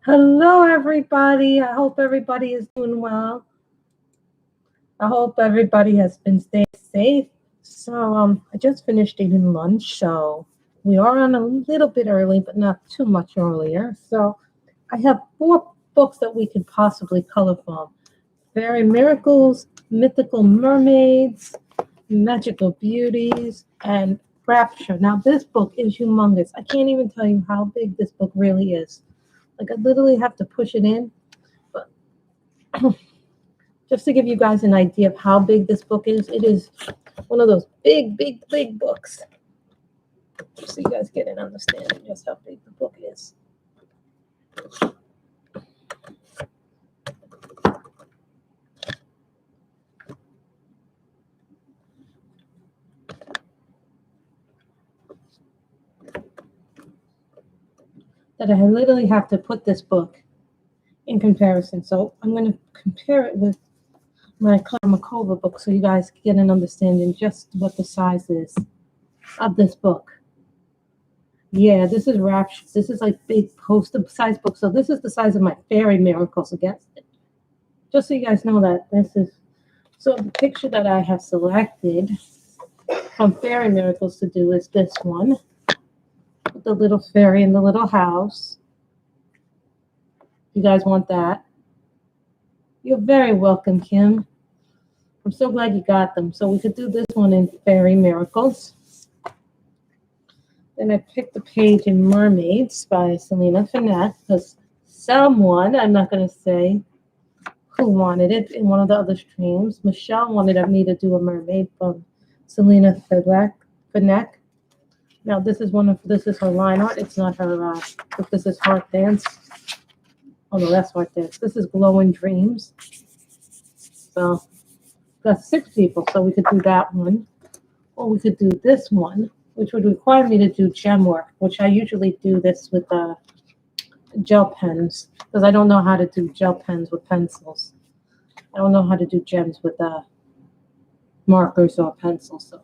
Hello, everybody. I hope everybody is doing well. I hope everybody has been staying safe. So, I just finished eating lunch, so we are on a little bit early, but not too much earlier. So, I have 4 books that we could possibly color from: Fairy Miracles, Mythical Mermaids, Magical Beauties, and Rapture. Now, this book is humongous. I can't even tell you how big this book really is. Like, I literally have to push it in. But just to give you guys an idea of how big this book is, it is one of those big, big, big books. So you guys get an understanding just how big the book is. That I literally have to put this book in comparison. So I'm going to compare it with my Makova book so you guys get an understanding just what the size is of this book. Yeah, this is Rapture. This is like big poster size book. So this is the size of my Fairy Miracles against it. Just so you guys know that this is. So the picture that I have selected from Fairy Miracles to do is this one. With the little fairy in the little house. You guys want that? You're very welcome, Kim. I'm so glad you got them. So we could do this one in Fairy Miracles. Then I picked the page in Mermaids by Selena Finette because someone, I'm not going to say who wanted it in one of the other streams. Michelle wanted me to do a mermaid from Selena Finette. Now this is her line art. It's not her. But this is Heart Dance. Oh no, that's Heart Dance. This is Glowing Dreams. So got 6 people, so we could do that one, or we could do this one, which would require me to do gem work, which I usually do this with gel pens because I don't know how to do gel pens with pencils. I don't know how to do gems with markers or pencils. So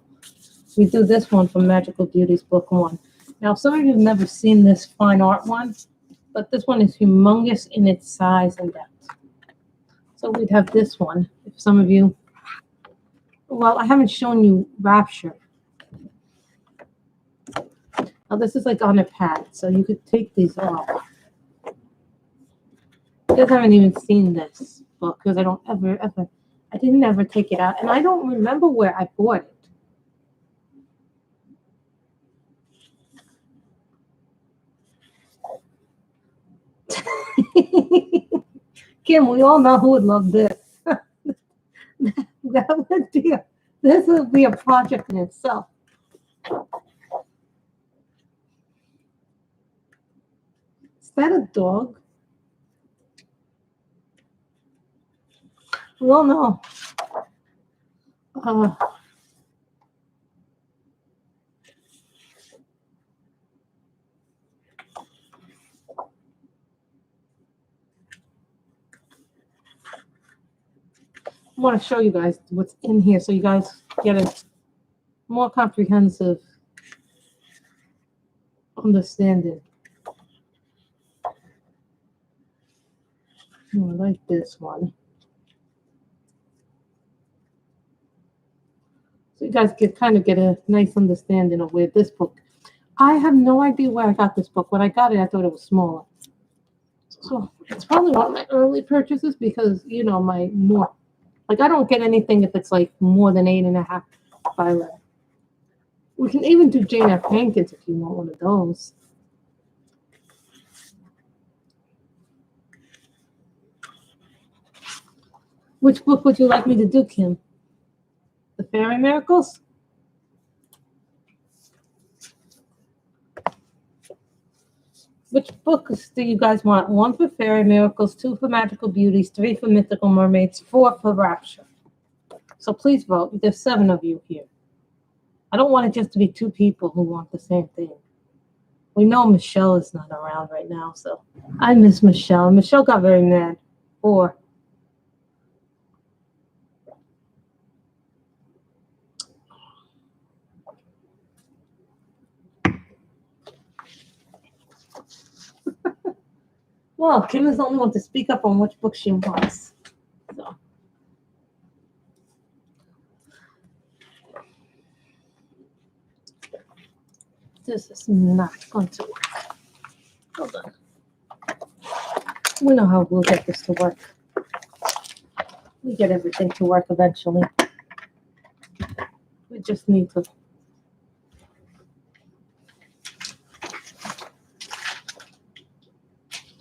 we do this one from Magical Beauties Book 1. Now, some of you have never seen this fine art one, but this one is humongous in its size and depth. So we'd have this one. If some of you, well, I haven't shown you Rapture. Now, this is like on a pad, so you could take these off. You guys haven't even seen this book because I didn't ever take it out, and I don't remember where I bought it. Kim, we all know who would love this. This would be a project in itself. Is that a dog? We all know. I want to show you guys what's in here so you guys get a more comprehensive understanding. I like this one. So you guys kind of get a nice understanding of where this book. I have no idea where I got this book. When I got it, I thought it was smaller. So it's probably one of my early purchases because, you know, I don't get anything if it's like more than 8.5 by 11. We can even do Jane F. Hankins if you want one of those. Which book would you like me to do, Kim? The Fairy Miracles? Which books do you guys want? 1 for Fairy Miracles, 2 for Magical Beauties, 3 for Mythical Mermaids, 4 for Rapture. So please vote. There's 7 of you here. I don't want it just to be 2 people who want the same thing. We know Michelle is not around right now, so I miss Michelle. Michelle got very mad. 4. Well, Kim is the only one to speak up on which book she wants. So. This is not going to work. Hold on. We know how we'll get this to work. We get everything to work eventually. We just need to.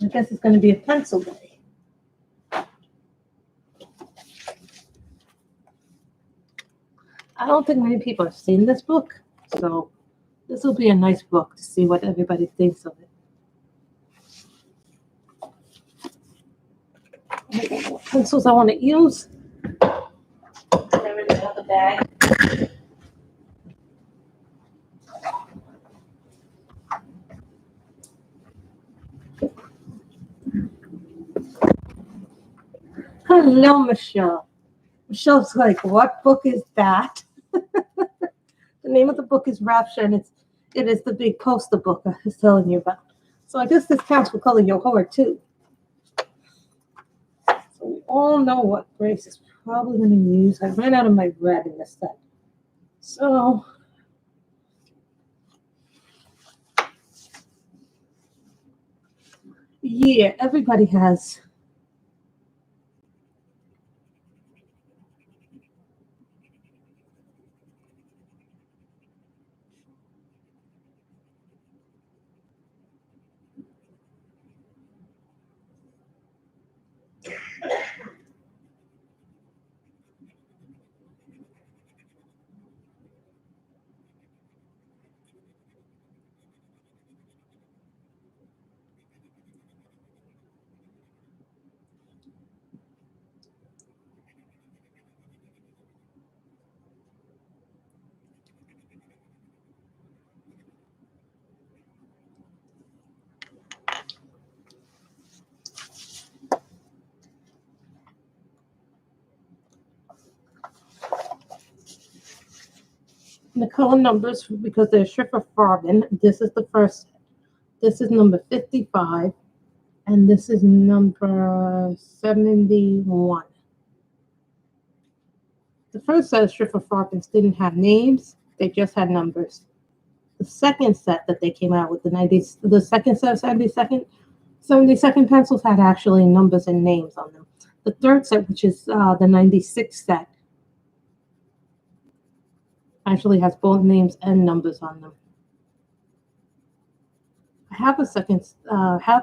I guess it's going to be a pencil day. I don't think many people have seen this book, so this will be a nice book to see what everybody thinks of it. What pencils I want to use. Everything out the bag. Hello, Michelle. Michelle's like, what book is that? The name of the book is Rapture, and it is the big poster book I was telling you about. So I guess this counts for Color Your Heart too. So we all know what Grace is probably going to use. I ran out of my red in this set. So yeah, everybody has. The color numbers, because they're Schiffer Farben, this is the first. This is number 55, and this is number 71. The first set of Schiffer Farbens didn't have names, they just had numbers. The second set that they came out with, the second set of 72nd pencils had actually numbers and names on them. The third set, which is the 96 set, actually has both names and numbers on them. I have have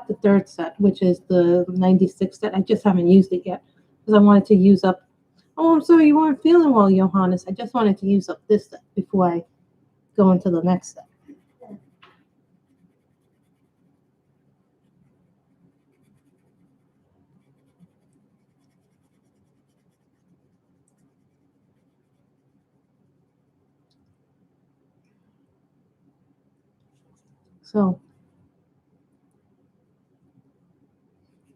the third set, which is the 96 set. I just haven't used it yet because I wanted to use up. Oh, I'm sorry, you weren't feeling well, Johannes. I just wanted to use up this set before I go into the next set. So,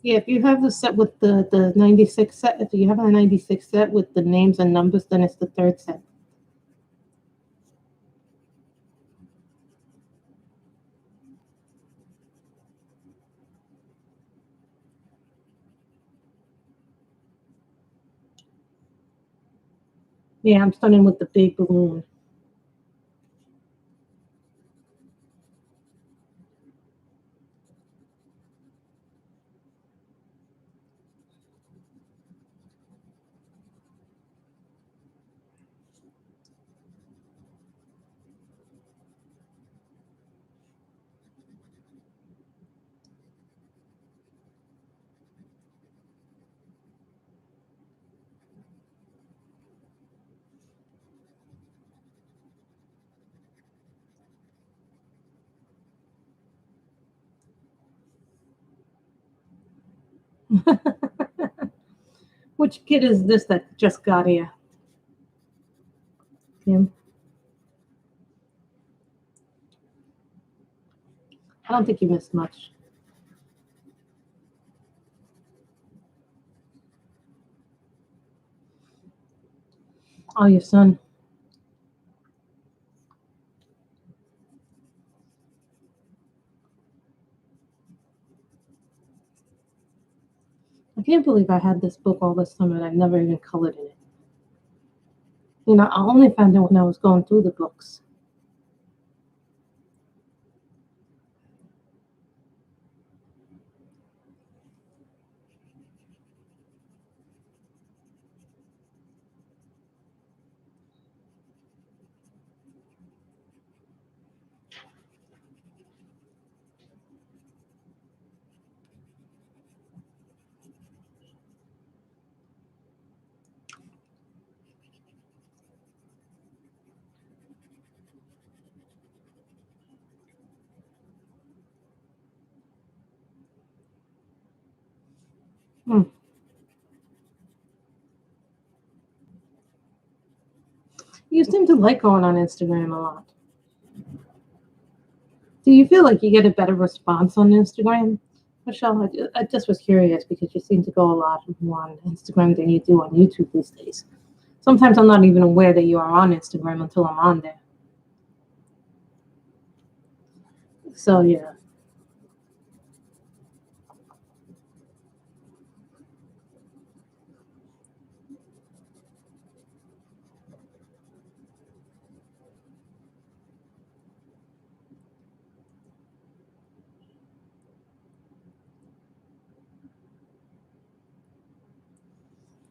yeah, if you have the set with the 96 set, if you have a 96 set with the names and numbers, then it's the third set. Yeah, I'm starting with the big balloon. Which kid is this that just got here? Him? I don't think you missed much. Oh, your son. I can't believe I had this book all this time and I've never even colored in it. You know, I only found it when I was going through the books. Hmm. You seem to like going on Instagram a lot. Do you feel like you get a better response on Instagram? Michelle, I just was curious because you seem to go a lot more on Instagram than you do on YouTube these days. Sometimes I'm not even aware that you are on Instagram until I'm on there. So, yeah.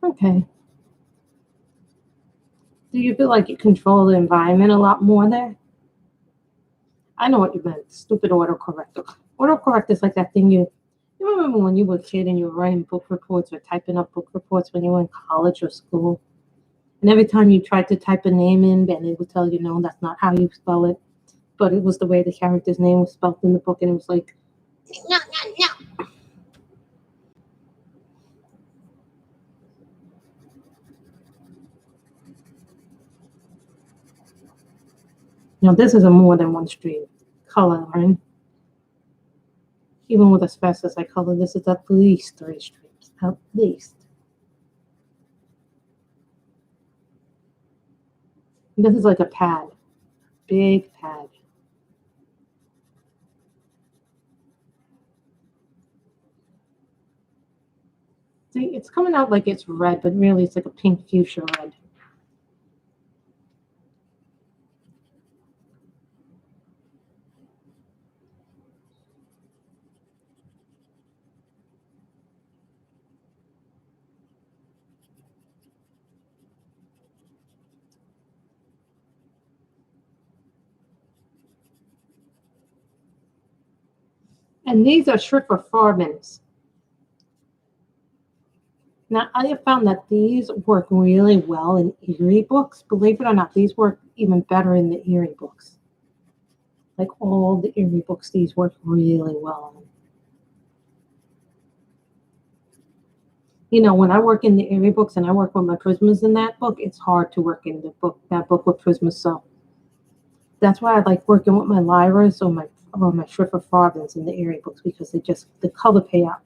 Okay. Do you feel like you control the environment a lot more there? I know what you meant. Stupid autocorrect. Autocorrect is like that thing you remember when you were a kid and you were writing book reports or typing up book reports when you were in college or school? And every time you tried to type a name in, and it would tell you, no, that's not how you spell it. But it was the way the character's name was spelled in the book, and it was like, no, no, no. You know, this is a more than one stream color, right? Even with asbestos, I color this is at least 3 streams, at least. This is like a pad, big pad. See, it's coming out like it's red, but really it's like a pink fuchsia red. And these are Schriftler Farbens. Now, I have found that these work really well in Erie books. Believe it or not, these work even better in the Erie books. Like all the Erie books, these work really well in. You know, when I work in the Erie books and I work with my prismas in that book, it's hard to work in the book that book with prismas. So that's why I like working with my Lyras or my Schriftler Farbens in the Erie books because they just the color payout.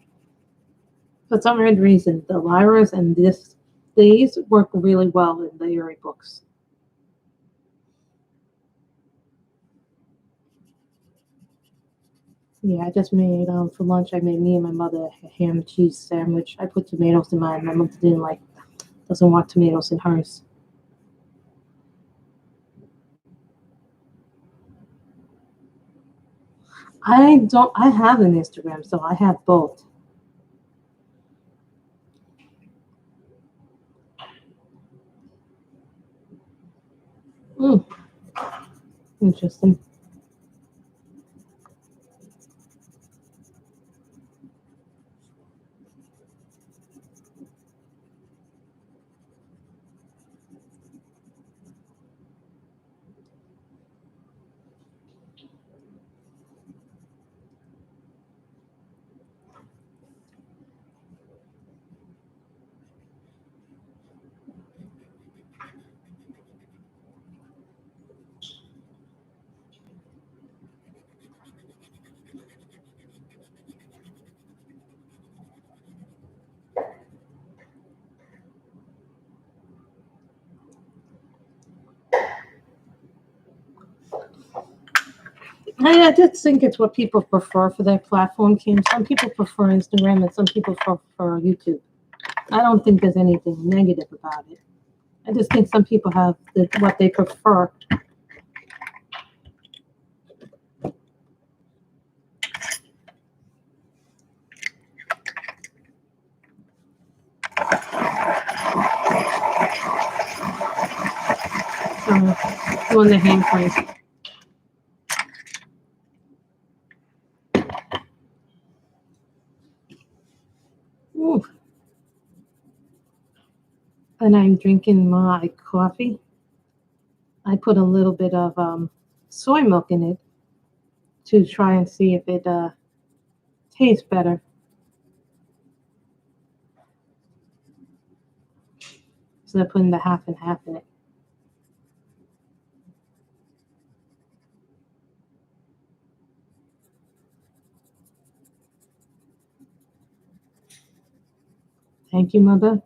For some weird reason, the Lyras and these work really well in the Erie books. Yeah, I just made for lunch. I made me and my mother a ham and cheese sandwich. I put tomatoes in mine. My mother doesn't want tomatoes in hers. I don't. I have an Instagram, so I have both. Mm, interesting. I just think it's what people prefer for their platform, Kim. Some people prefer Instagram and some people prefer YouTube. I don't think there's anything negative about it. I just think some people have what they prefer. Doing the hand plays. Ooh. And I'm drinking my coffee. I put a little bit of soy milk in it to try and see if it tastes better. So I'm putting the half and half in it. Thank you, Mother.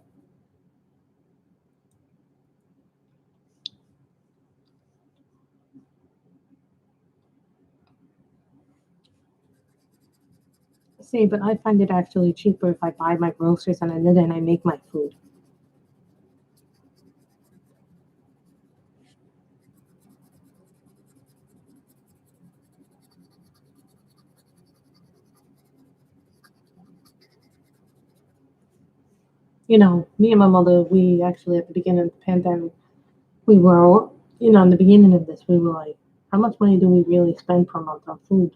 See, but I find it actually cheaper if I buy my groceries and then I make my food. You know, me and my mother, we actually at the beginning of the pandemic, we were, in the beginning of this, we were like, how much money do we really spend per month on food?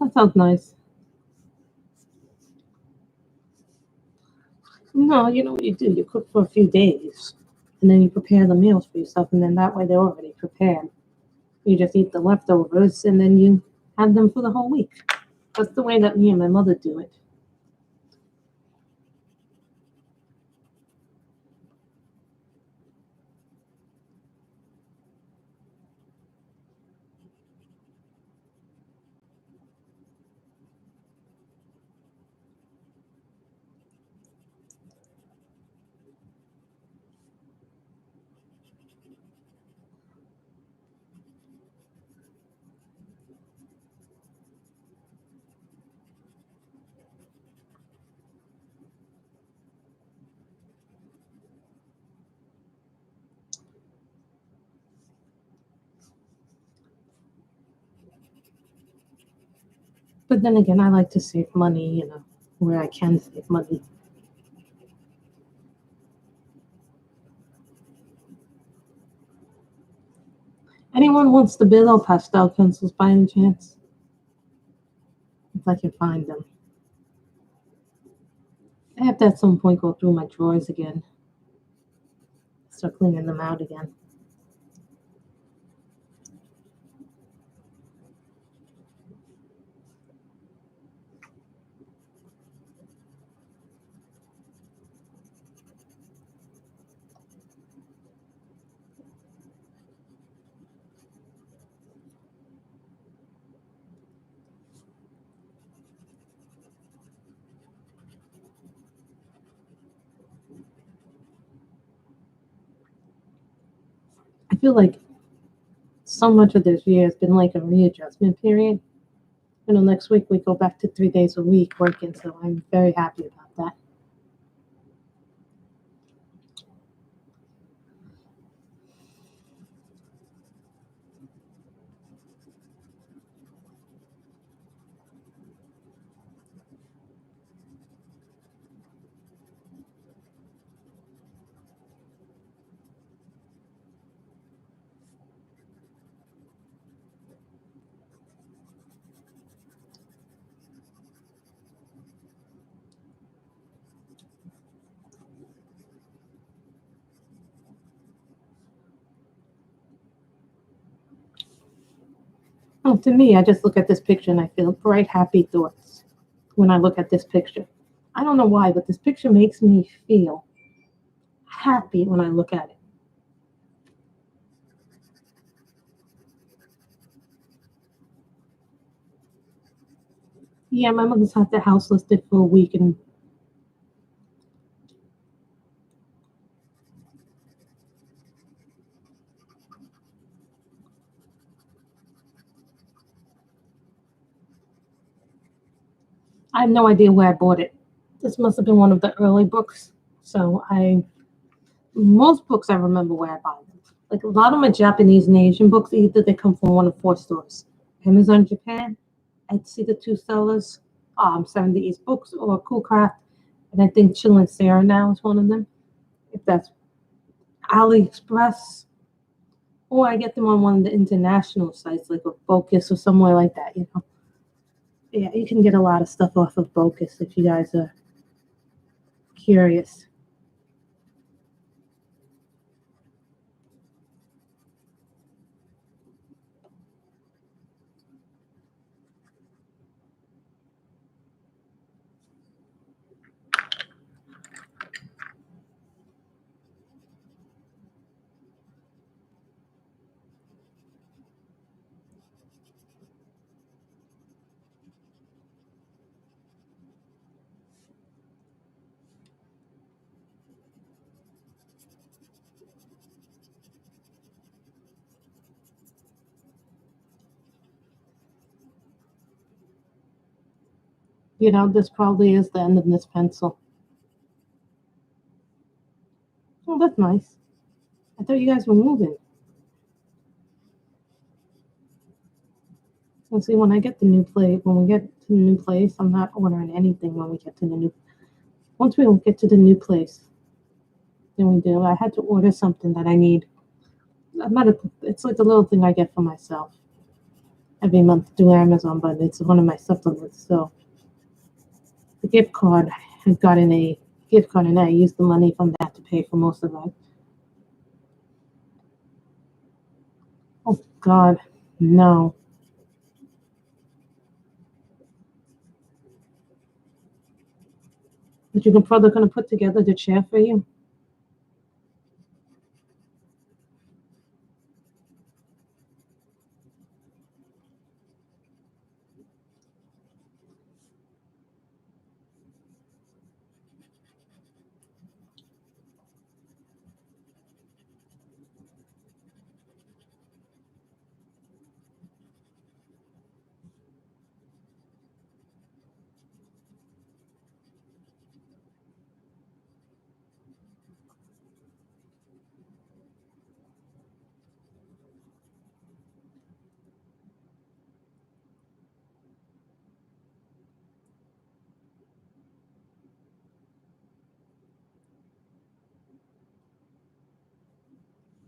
That sounds nice. No, you know what you do? You cook for a few days, and then you prepare the meals for yourself, and then that way they're already prepared. You just eat the leftovers, and then you have them for the whole week. That's the way that me and my mother do it. But then again, I like to save money, where I can save money. Anyone wants the Billo pastel pencils by any chance? If I can find them. I have to at some point go through my drawers again. Start cleaning them out again. I feel like so much of this year has been like a readjustment period. Next week we go back to 3 days a week working, so I'm very happy about that. Oh, to me, I just look at this picture and I feel bright, happy thoughts when I look at this picture. I don't know why, but this picture makes me feel happy when I look at it. Yeah, my mother's had the house listed for a week, and I have no idea where I bought it. This must have been one of the early books. So most books I remember where I buy them. Like a lot of my Japanese and Asian books, either they come from one of four stores: Amazon Japan, Etsy, the two sellers, 70s Books, or Cool Craft, and I think Chill and Sarah now is one of them. If that's AliExpress, or I get them on one of the international sites like a Focus or somewhere like that. Yeah, you can get a lot of stuff off of Focus if you guys are curious. This probably is the end of this pencil. Oh, that's nice. I thought you guys were moving. Well, see, when we get to the new place, I'm not ordering anything when we get to the new. Once we get to the new place, then we do. I had to order something that I need. It's like the little thing I get for myself every month through Amazon, but it's one of my supplements. So the gift card, I've gotten a gift card, and I used the money from that to pay for most of it. Oh God, no. But you're probably gonna put together the chair for you.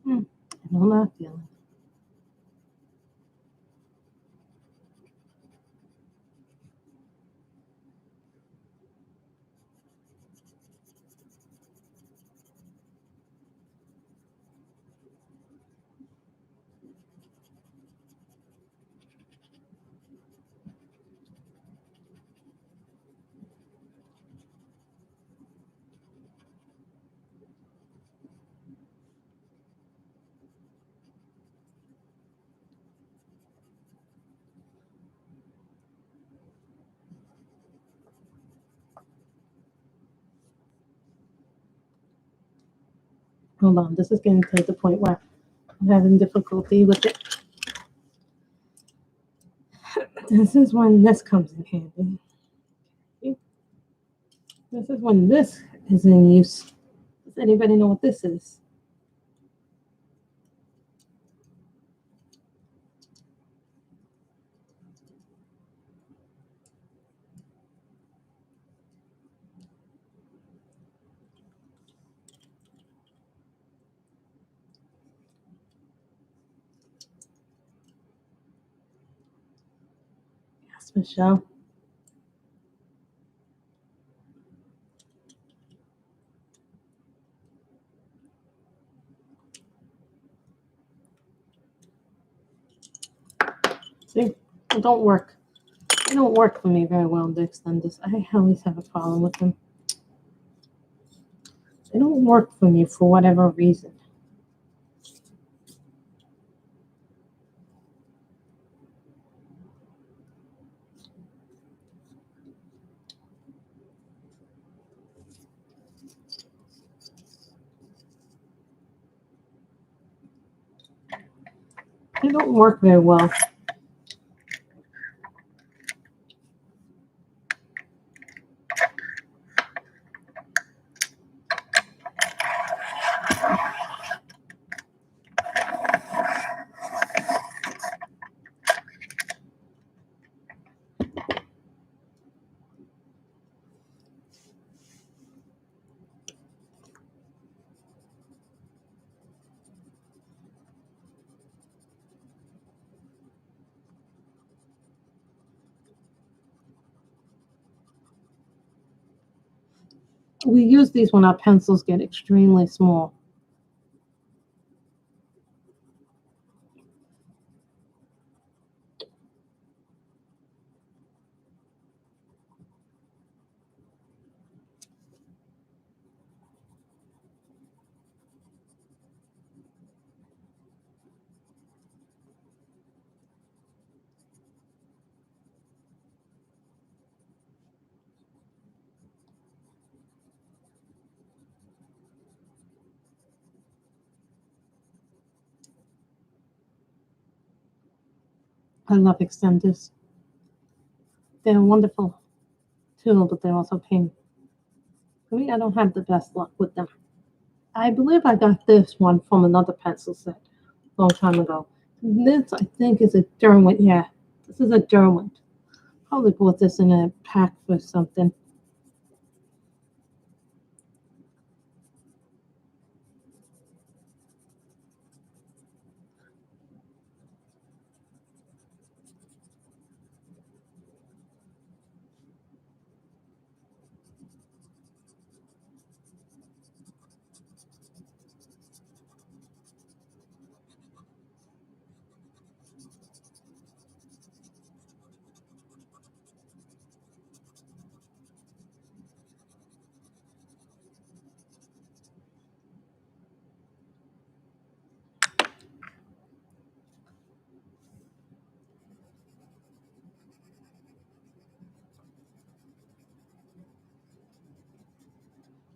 I know that feeling. Hold on, this is getting to the point where I'm having difficulty with it. This is when this comes in handy. This is when this is in use. Does anybody know what this is? Yes, Michelle. See, it don't work. They don't work for me very well, the extenders. I always have a problem with them. They don't work for me for whatever reason. They don't work very well. We use these when our pencils get extremely small. I love extenders. They're wonderful too, but they're also pain. For me, I don't have the best luck with them. I believe I got this one from another pencil set a long time ago. This, I think, is a Derwent. Yeah, this is a Derwent. Probably bought this in a pack for something.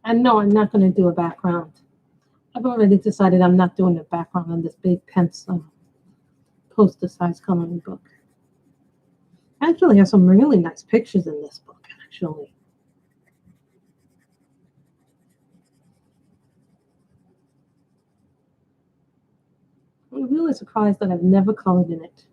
And no, I'm not going to do a background. I've already decided I'm not doing a background on this big pencil poster size coloring book. Actually, has some really nice pictures in this book, actually. I'm really surprised that I've never colored in it.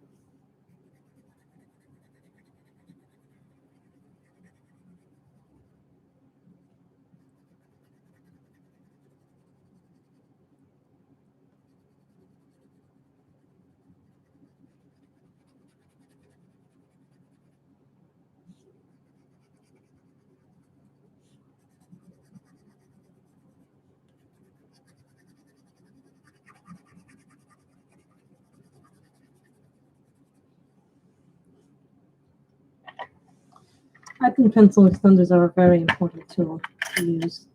I think pencil extenders are a very important tool to use.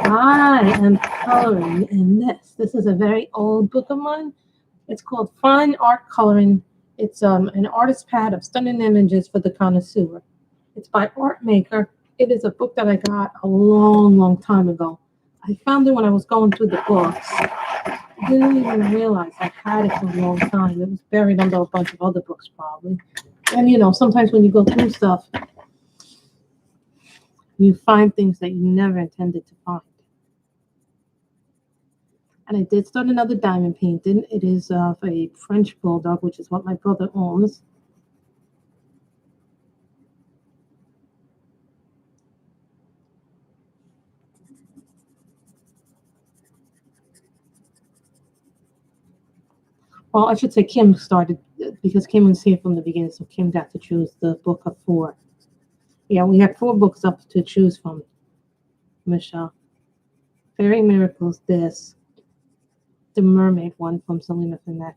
I am coloring in this. This is a very old book of mine. It's called Fine Art Coloring. It's an artist pad of stunning images for the connoisseur. It's by Art Maker. It is a book that I got a long, long time ago. I found it when I was going through the books. I didn't even realize I had it for a long time. It was buried under a bunch of other books, probably. And you know, sometimes when you go through stuff, you find things that you never intended to find. And I did start another diamond painting. It is of a French bulldog, which is what my brother owns. Well, I should say Kim started because Kim was here from the beginning, so Kim got to choose the book of four. Yeah, we had four books up to choose from, Michelle. Fairy Miracles, this. The Mermaid one from Selena Finette.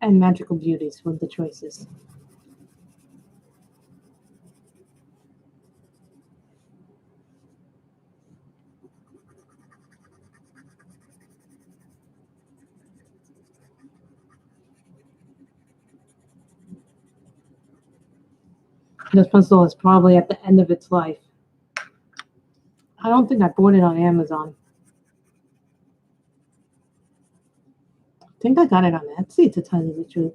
And Magical Beauties were the choices. This pencil is probably at the end of its life. I don't think I bought it on Amazon. I think I got it on Etsy, to tell you the truth.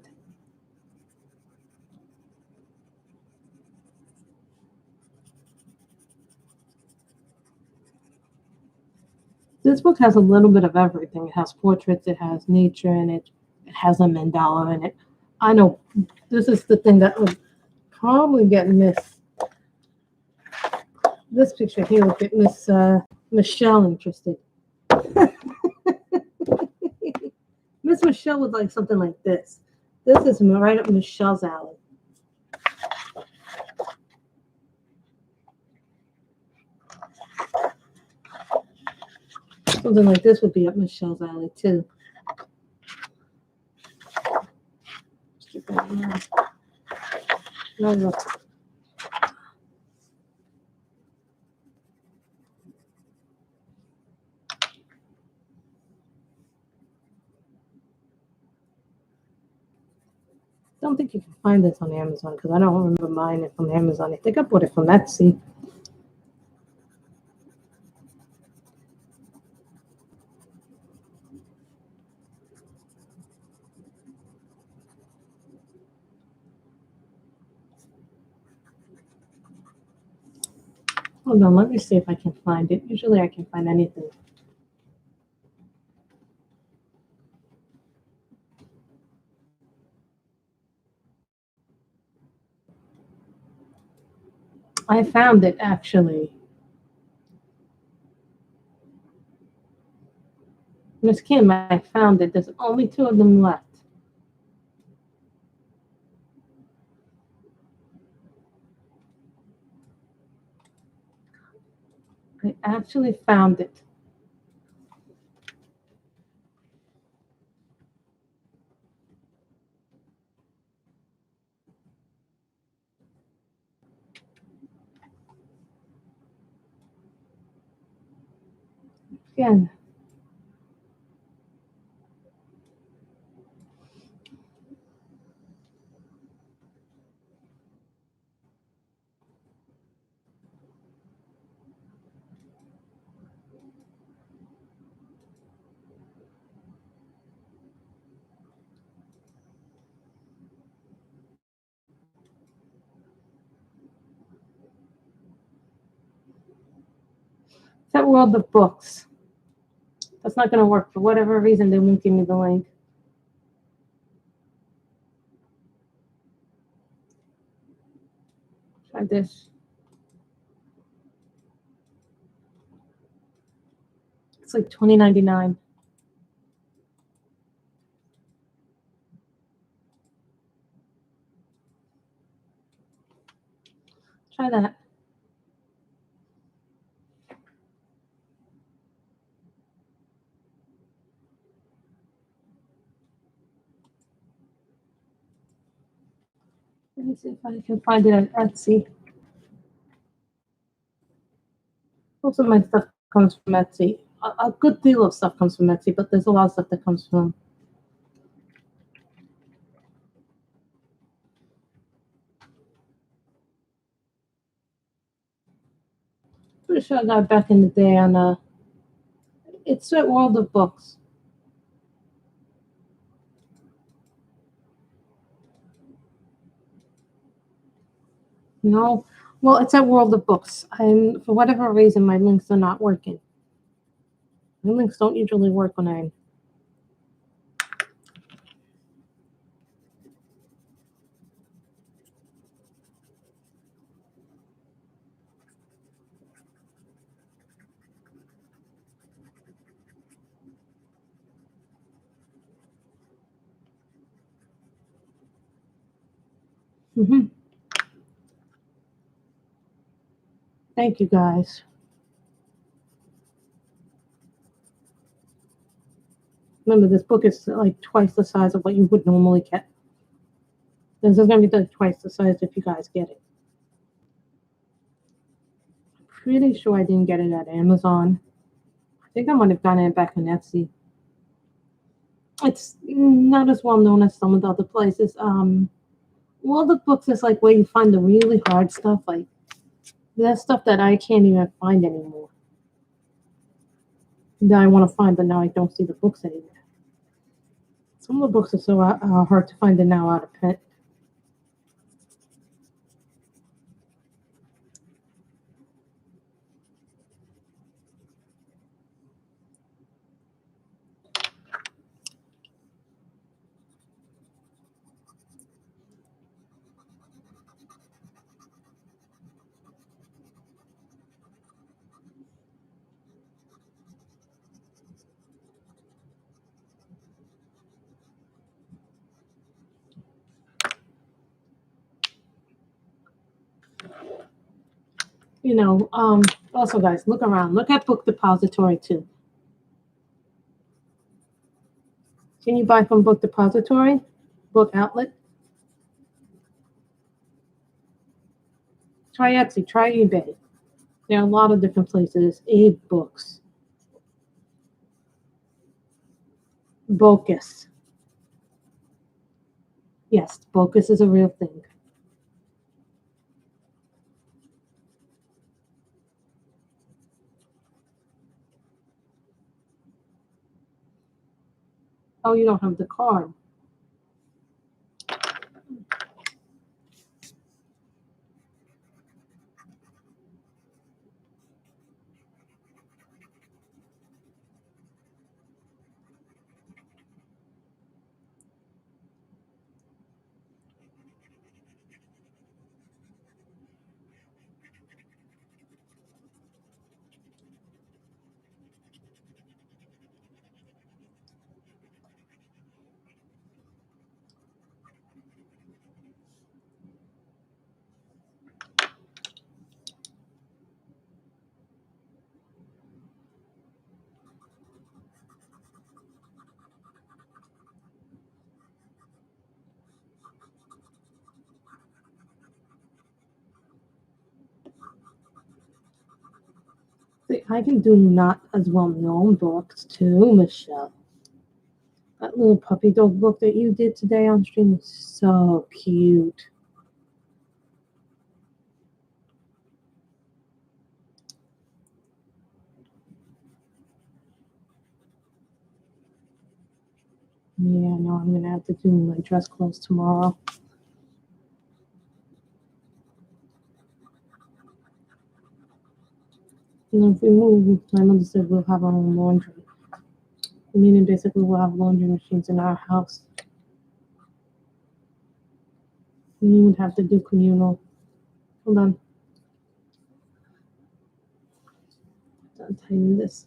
This book has a little bit of everything. It has portraits, it has nature in it, it has a mandala in it. I know this is the thing that would probably get missed. This picture here would get Miss Michelle interested. Miss Michelle would like something like this. This is right up Michelle's alley. Something like this would be up Michelle's alley too. No. I don't think you can find this on Amazon because I don't remember buying it from Amazon. I think I bought it from Etsy. Hold on, let me see if I can find it. Usually I can find anything. I found it actually. Miss Kim, I found it. There's only 2 of them left. I actually found it. Again. That World of Books. That's not going to work. For whatever reason, they won't give me the link. Try this. It's like $20.99. Try that. Let me see if I can find it on Etsy. Most of my stuff comes from Etsy. A good deal of stuff comes from Etsy, but there's a lot of stuff that comes from. Pretty sure I got it back in the day on it's at World of Books. No, well, it's at World of Books. For whatever reason, my links are not working. My links don't usually work when I'm. Thank you, guys. Remember, this book is like twice the size of what you would normally get. This is going to be like twice the size if you guys get it. I'm pretty sure I didn't get it at Amazon. I think I might have gotten it back on Etsy. It's not as well known as some of the other places. All the books is like where you find the really hard stuff, like that stuff that I can't even find anymore. That I want to find, but now I don't see the books anymore. Some of the books are so hard to find and now out of print. You know, also guys, look around. Look at Book Depository too. Can you buy from Book Depository? Book Outlet? Try Etsy, try eBay. There are a lot of different places. Books. Bocus. Yes, Bocus is a real thing. Oh, you don't have the card. See, I can do not as well known books too, Michelle. That little puppy dog book that you did today on stream is so cute. Yeah, no, I'm gonna have to do my dress clothes tomorrow. And if we move, my mother said we'll have our own laundry. Meaning basically we'll have laundry machines in our house. We would have to do communal. Hold on. I'll tighten this.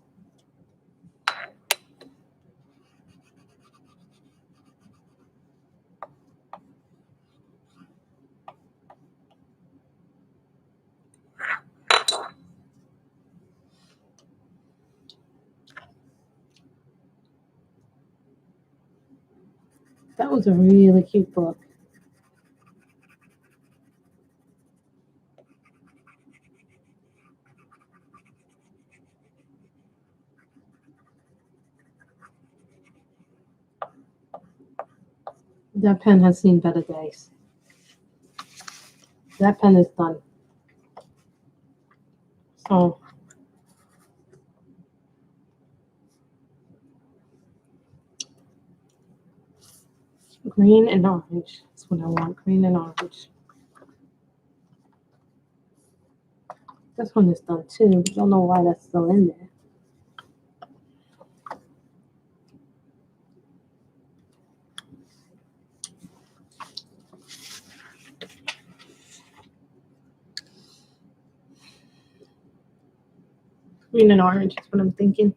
That was a really cute book. That pen has seen better days. That pen is done. So green and orange. That's what I want. Green and orange. This one is done too. I don't know why that's still in there. Green and orange is what I'm thinking.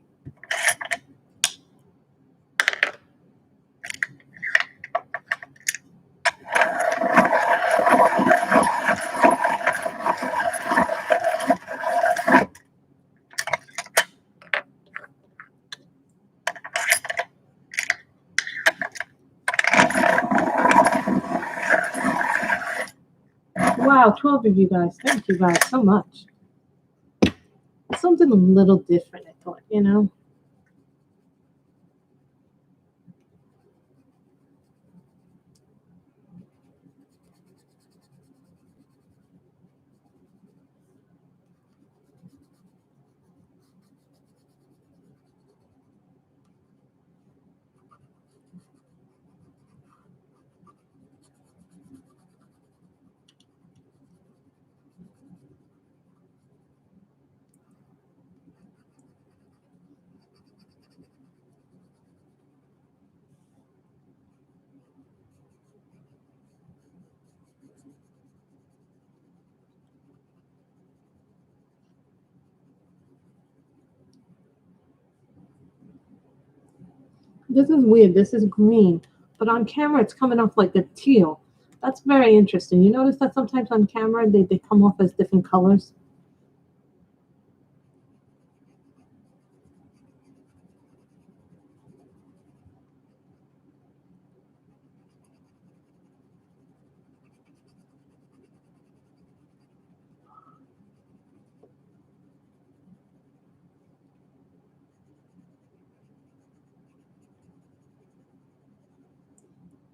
Wow, 12 of you guys. Thank you guys so much. Something a little different, I thought, you know? This is weird. This is green, but on camera it's coming off like a teal. That's very interesting. You notice that sometimes on camera they come off as different colors?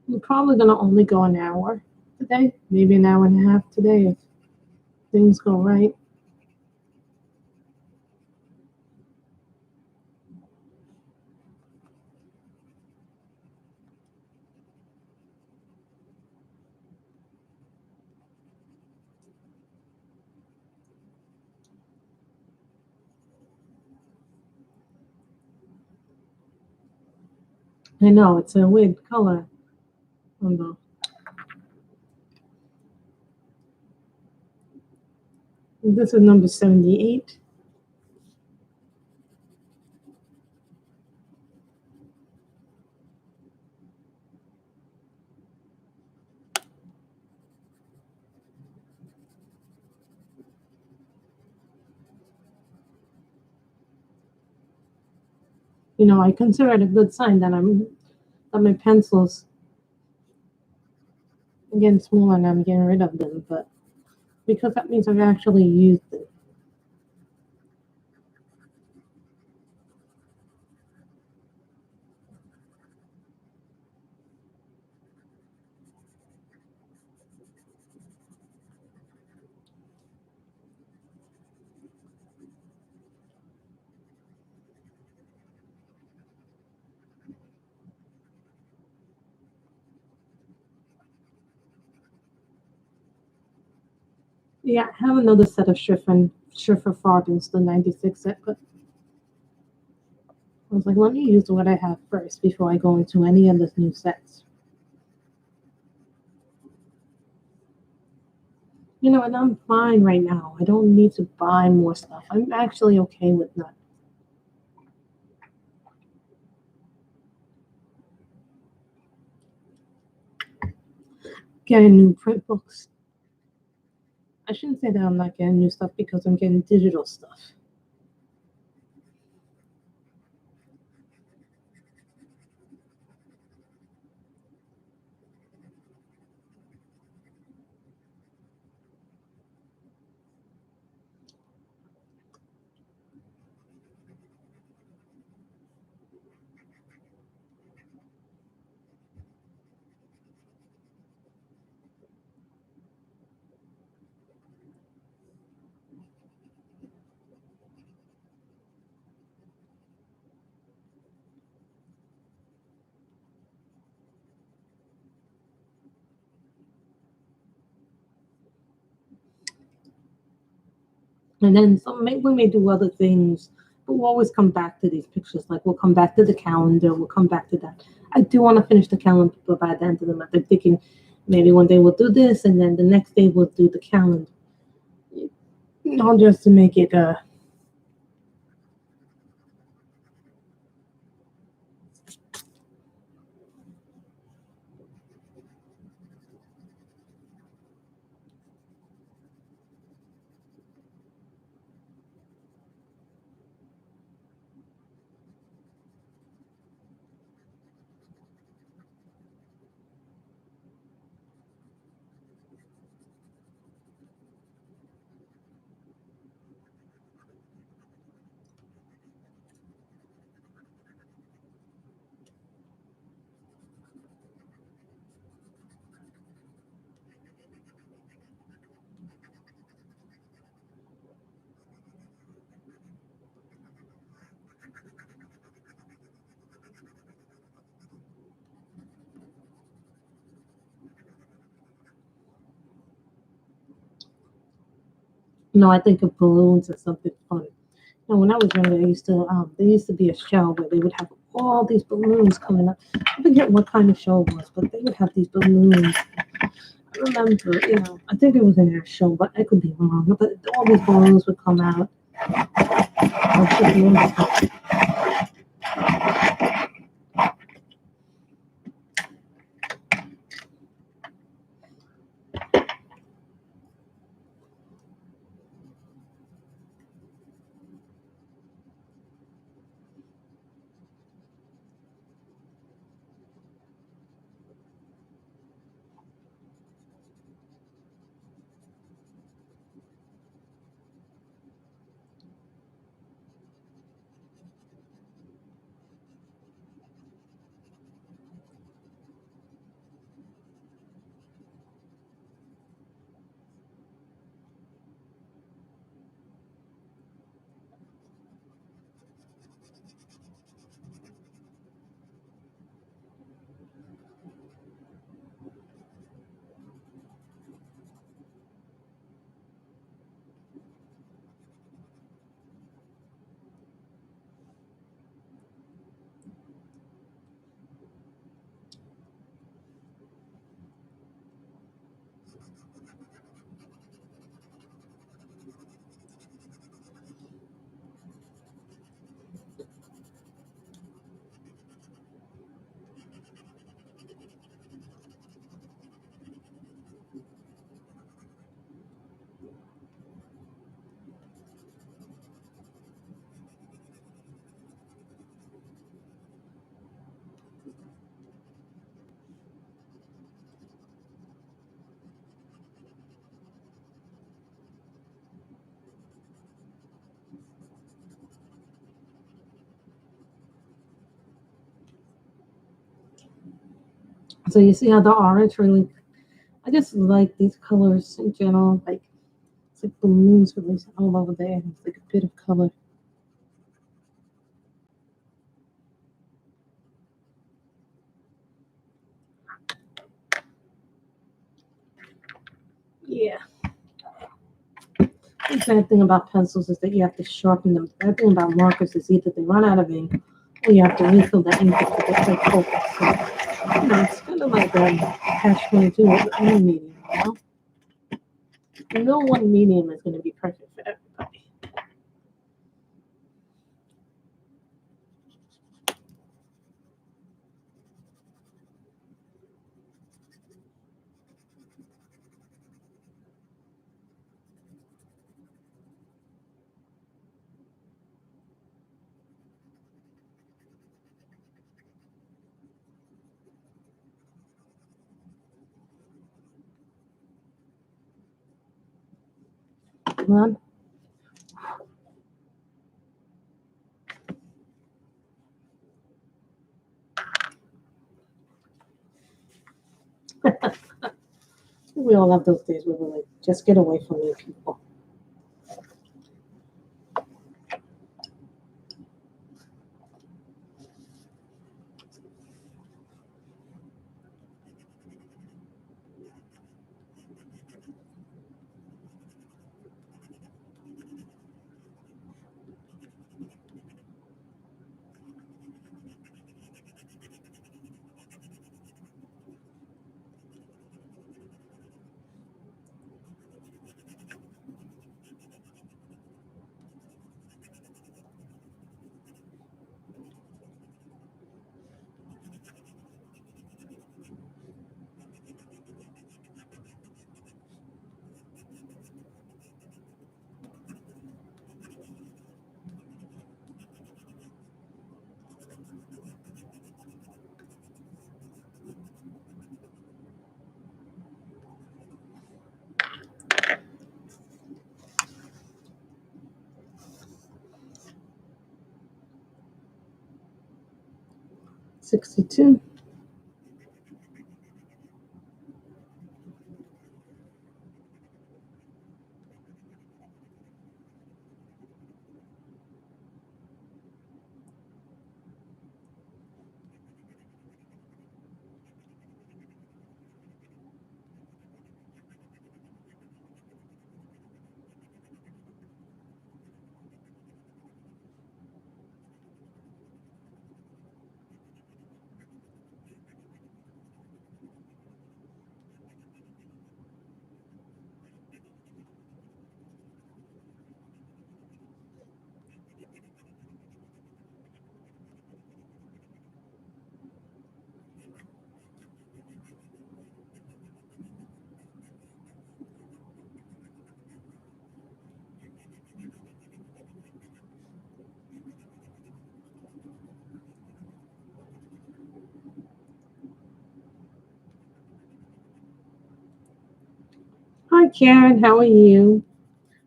We're probably gonna only go an hour today, maybe an hour and a half today if things go right. I know it's a weird color on the. This is number 78. I consider it a good sign that my pencils are getting smaller and I'm getting rid of them, but because that means I've actually used it. Yeah, I have another set of Schiffer Farbens, the 96 set, but I was like, let me use what I have first before I go into any of the new sets. And I'm fine right now. I don't need to buy more stuff. I'm actually okay with not getting new print books. I shouldn't say that I'm not getting new stuff because I'm getting digital stuff. And then we may do other things, but we'll always come back to these pictures. Like we'll come back to the calendar, we'll come back to that. I do want to finish the calendar by the end of the month. I'm thinking maybe one day we'll do this, and then the next day we'll do the calendar. Just to make it I think of balloons as something fun. And when I was younger, there used to be a show where they would have all these balloons coming up. I forget what kind of show it was, but they would have these balloons. I remember, I think it was in our show, but I could be wrong. But all these balloons would come out. So you see how the orange really, I just like these colors in general. Like it's like balloons releasing all over there. It's like a bit of color. Yeah. The bad thing about pencils is that you have to sharpen them. The bad thing about markers is either they run out of ink or you have to refill the ink to get like focus. So, it's kind of like catch 22 with any medium, you know? No one medium is going to be perfect for everybody. Come on. We all have those days where we're like, just get away from me, people. $62. Hi, Karen. How are you?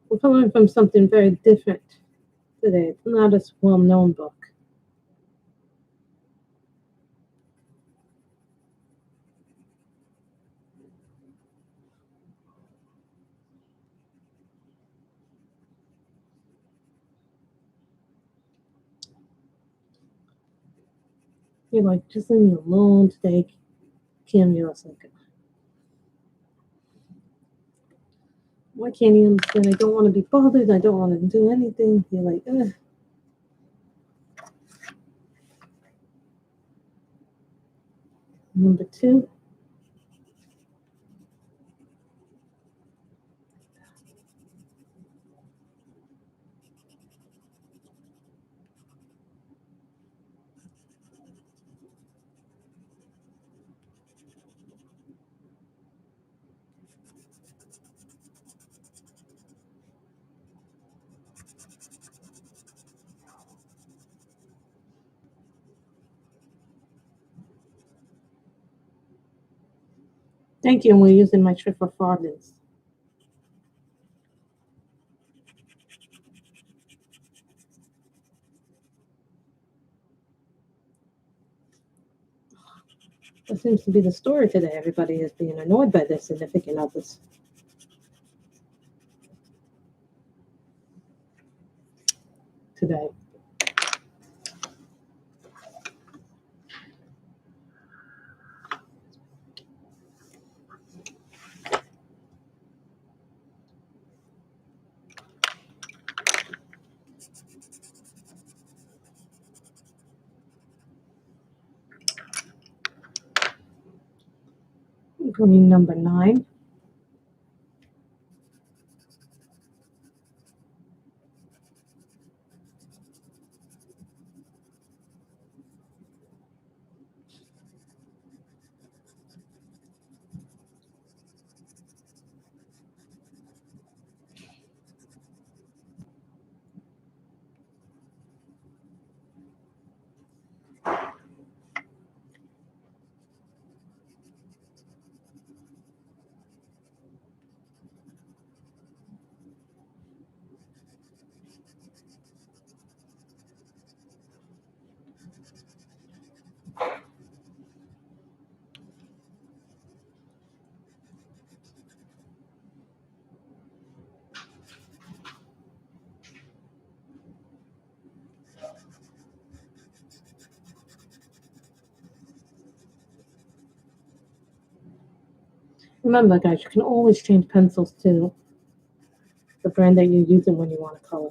We're coming from something very different today. It's not a well-known book. You're like, just leave me alone today, Kim. You're like, why can't you understand? I don't want to be bothered. I don't want to do anything. You're like, ugh. Number 2. Thank you. And we're using my trick for farthings. That seems to be the story today. Everybody is being annoyed by their significant others. Today. Green number 9. Remember, guys, you can always change pencils to the brand that you're using when you want to color.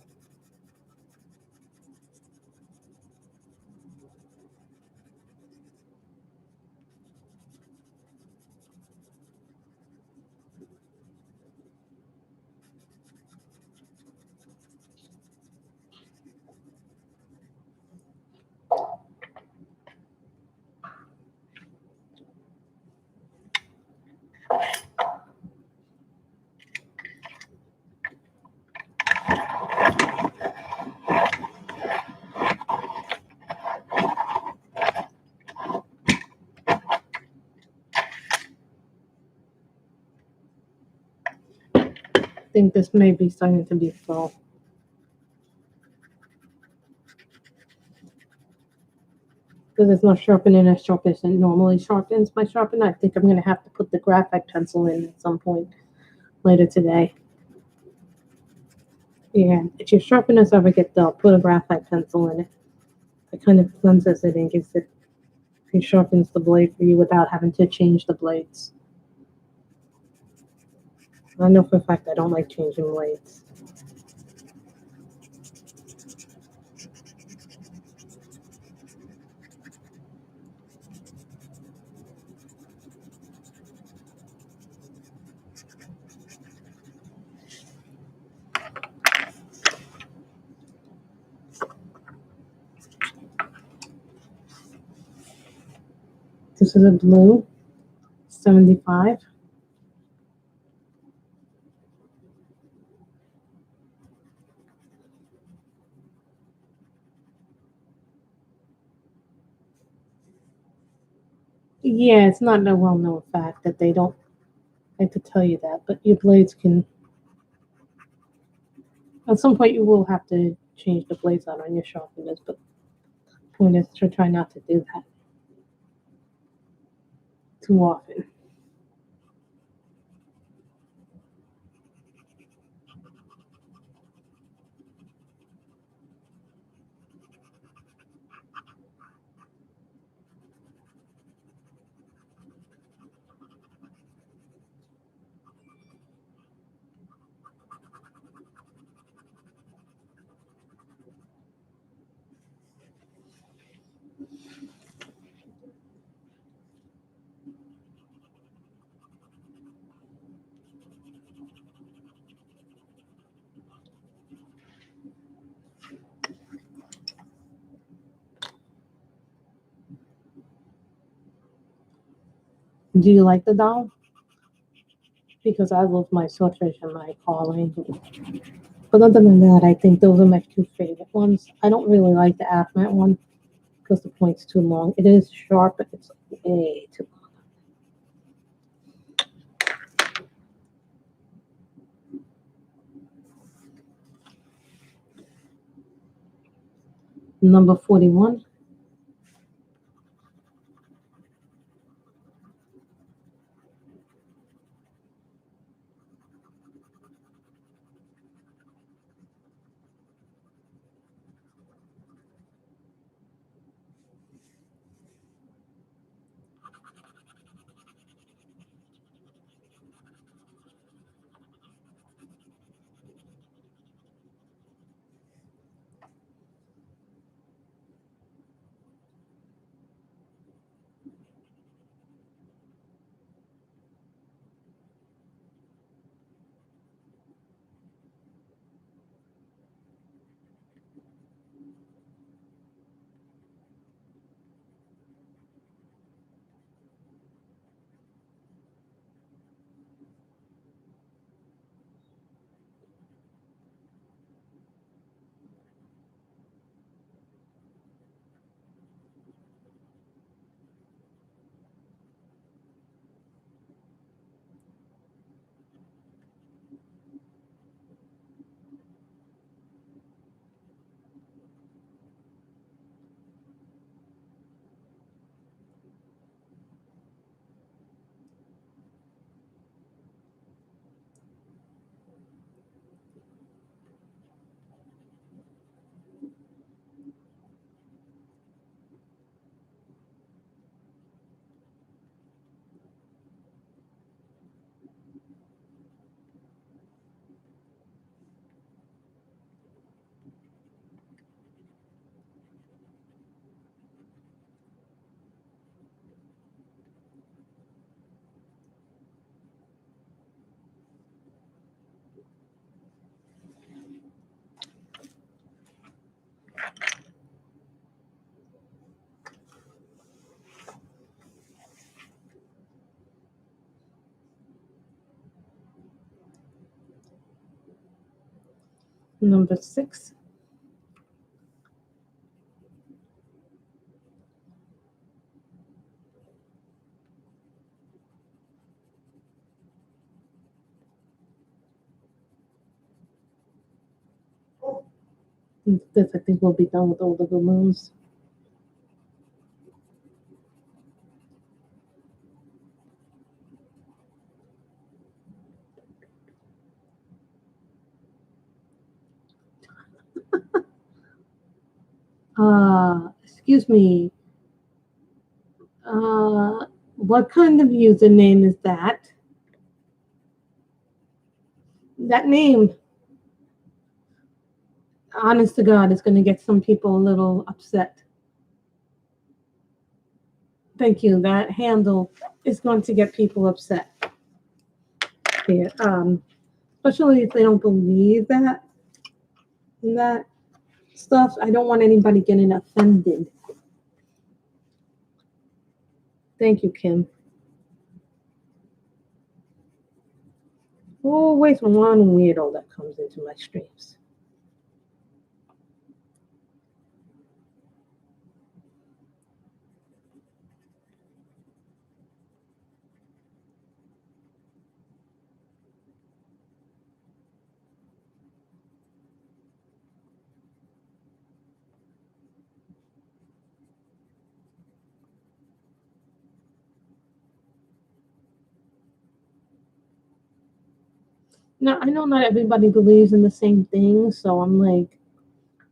I think this may be starting to be full. Because it's not sharpening as sharp as it normally sharpens my sharpener. I think I'm going to have to put the graphite pencil in at some point later today. Yeah, if your sharpeners ever get dull, put a graphite pencil in it. It kind of cleanses it and gives it, it sharpens the blade for you without having to change the blades. I know for a fact I don't like changing blades. This is a blue 75. Yeah, it's not a well-known fact that they don't like to tell you that, but your blades can, at some point you will have to change the blades out on your sharpeners, but the point is to try not to do that too often. Do you like the doll? Because I love my swordfish and my calling. But other than that, I think those are my two favorite ones. I don't really like the Afmat one because the point's too long. It is sharp, but it's way too long. Number 41. Number 6. This, I think, we'll be done with all the balloons. Excuse me. What kind of username is that? That name, honest to God, is going to get some people a little upset. Thank you. That handle is going to get people upset. Yeah, especially if they don't believe that in that stuff. I don't want anybody getting offended. Thank you, Kim. Always one weirdo that comes into my streams. Now, I know not everybody believes in the same thing, so I'm like,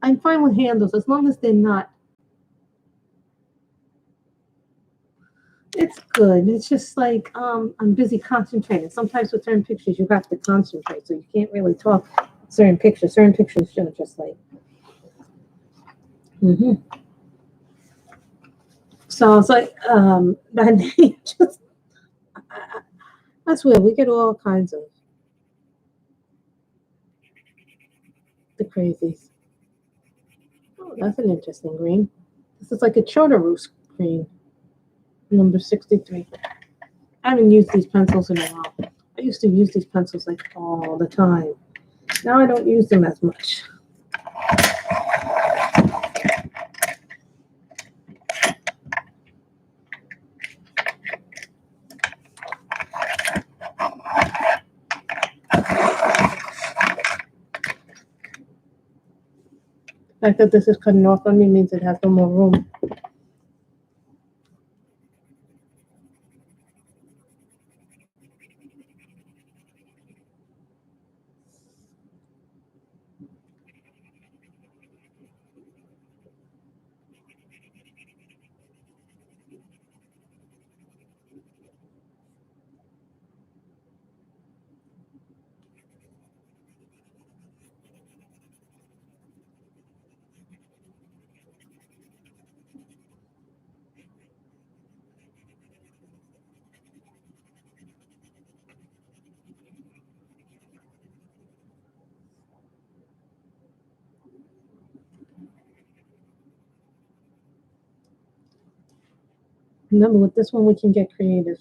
I'm fine with handles as long as they're not. It's good. It's just like I'm busy concentrating. Sometimes with certain pictures, you have to concentrate, so you can't really talk certain pictures. Certain pictures are just like. So it's like that name just. That's weird. We get all kinds of the crazies. Oh, that's an interesting green. This is like a Chartreuse green. Number 63. I haven't used these pencils in a while. I used to use these pencils like all the time. Now I don't use them as much. The fact that this is cutting off on me means it has no more room. Remember, with this one, we can get creative.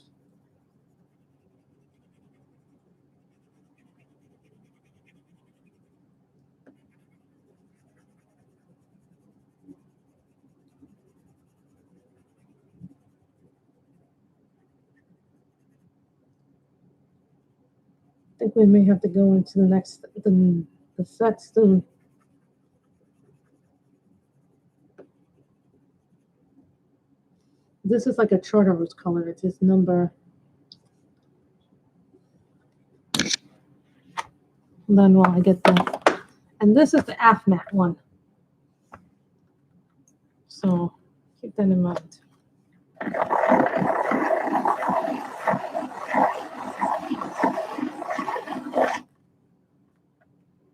I think we may have to go into the next the set soon. This is like a Chartreuse color. It's his number. And then while I get that. And this is the AFMAT one. So keep that in mind.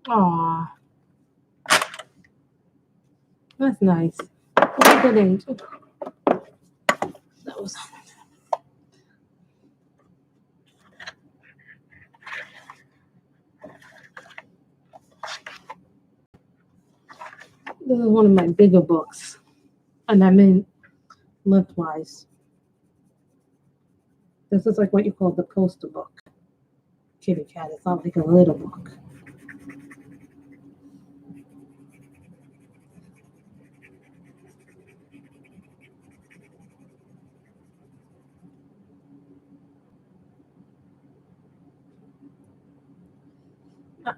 Aw. That's nice. What a good age. That was. This is one of my bigger books. And I mean lengthwise. This is like what you call the poster book. Kitty cat. It's not like a little book.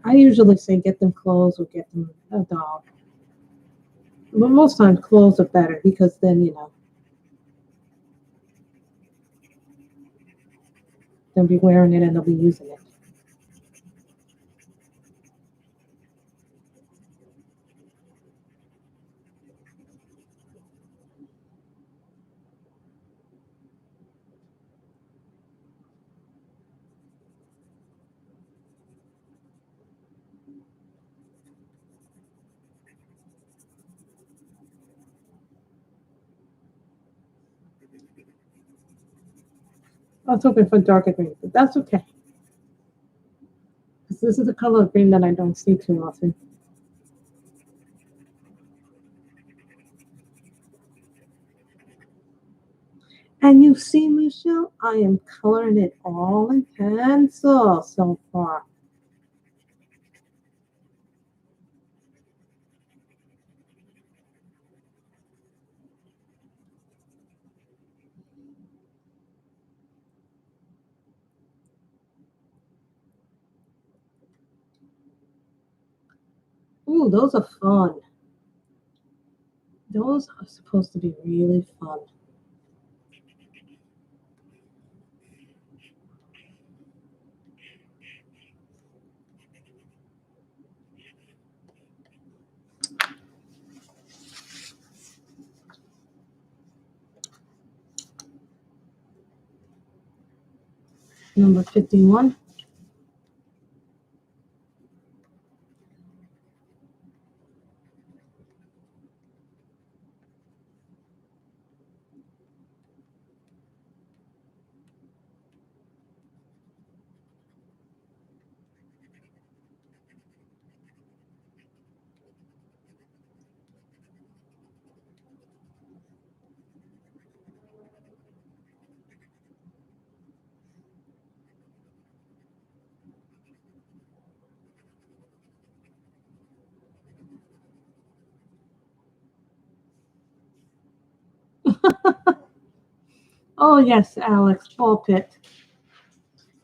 I usually say get them clothes or get them a doll. But most times clothes are better because then, they'll be wearing it and they'll be using it. I was hoping for darker green, but that's okay. Because this is a color of green that I don't see too often. And you see, Michelle, I am coloring it all in pencil so far. Ooh, those are fun. Those are supposed to be really fun. Number 51. Oh, yes, Alex, ball pit.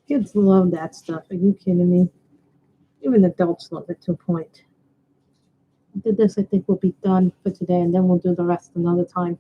Kids love that stuff. Are you kidding me? Even adults love it to a point. After this, I think we'll be done for today, and then we'll do the rest another time.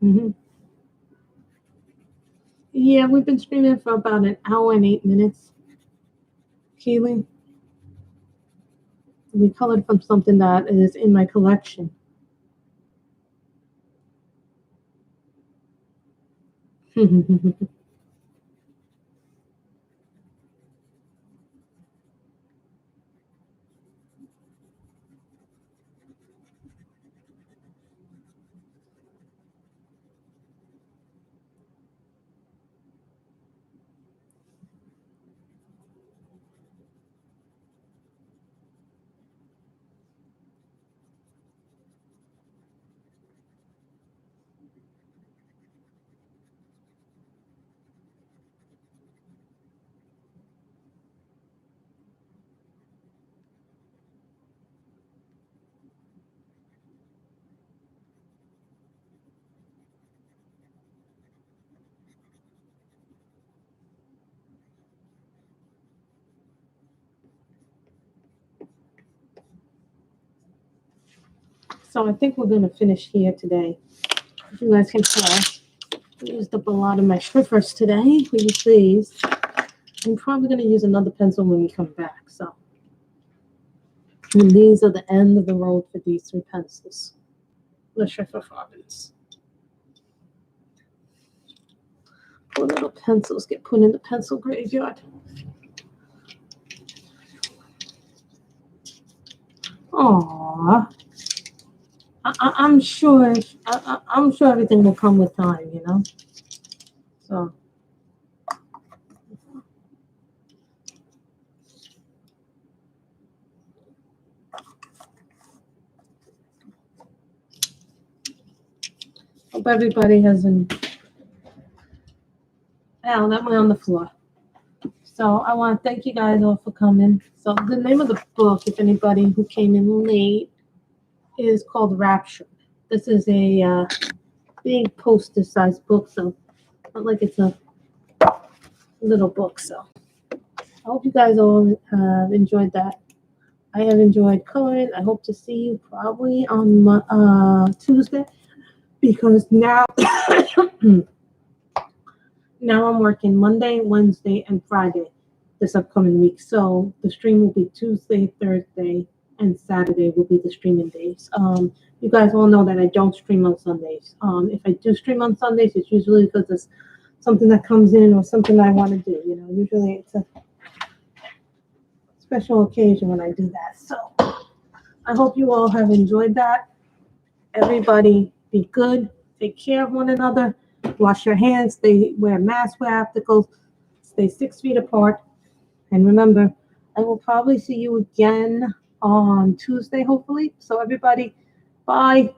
Hmm. Yeah, we've been streaming for about an hour and 8 minutes. Keely, we colored from something that is in my collection. So I think we're going to finish here today. As you guys can tell, I used up a lot of my Schriffers today. Will you please? I'm probably going to use another pencil when we come back. So, and these are the end of the road for these 3 pencils. The Schriffer Farbens. Poor little pencils get put in the pencil graveyard. Aww. I'm sure. I'm sure everything will come with time. You know. So. Hope everybody has an. Ow, that went on the floor. So I want to thank you guys all for coming. So the name of the book, if anybody who came in late, is called Rapture. This is a big poster-sized book, so not like it's a little book. So I hope you guys all have enjoyed that. I have enjoyed coloring. I hope to see you probably on Tuesday because now now I'm working Monday, Wednesday, and Friday this upcoming week. So the stream will be Tuesday, Thursday, and Saturday will be the streaming days. You guys all know that I don't stream on Sundays. If I do stream on Sundays, it's usually because it's something that comes in or something I want to do. You know, usually it's a special occasion when I do that. So I hope you all have enjoyed that. Everybody be good. Take care of one another. Wash your hands. Stay wear masks where applicable. Stay 6 feet apart. And remember, I will probably see you again on Tuesday, hopefully. So everybody, bye.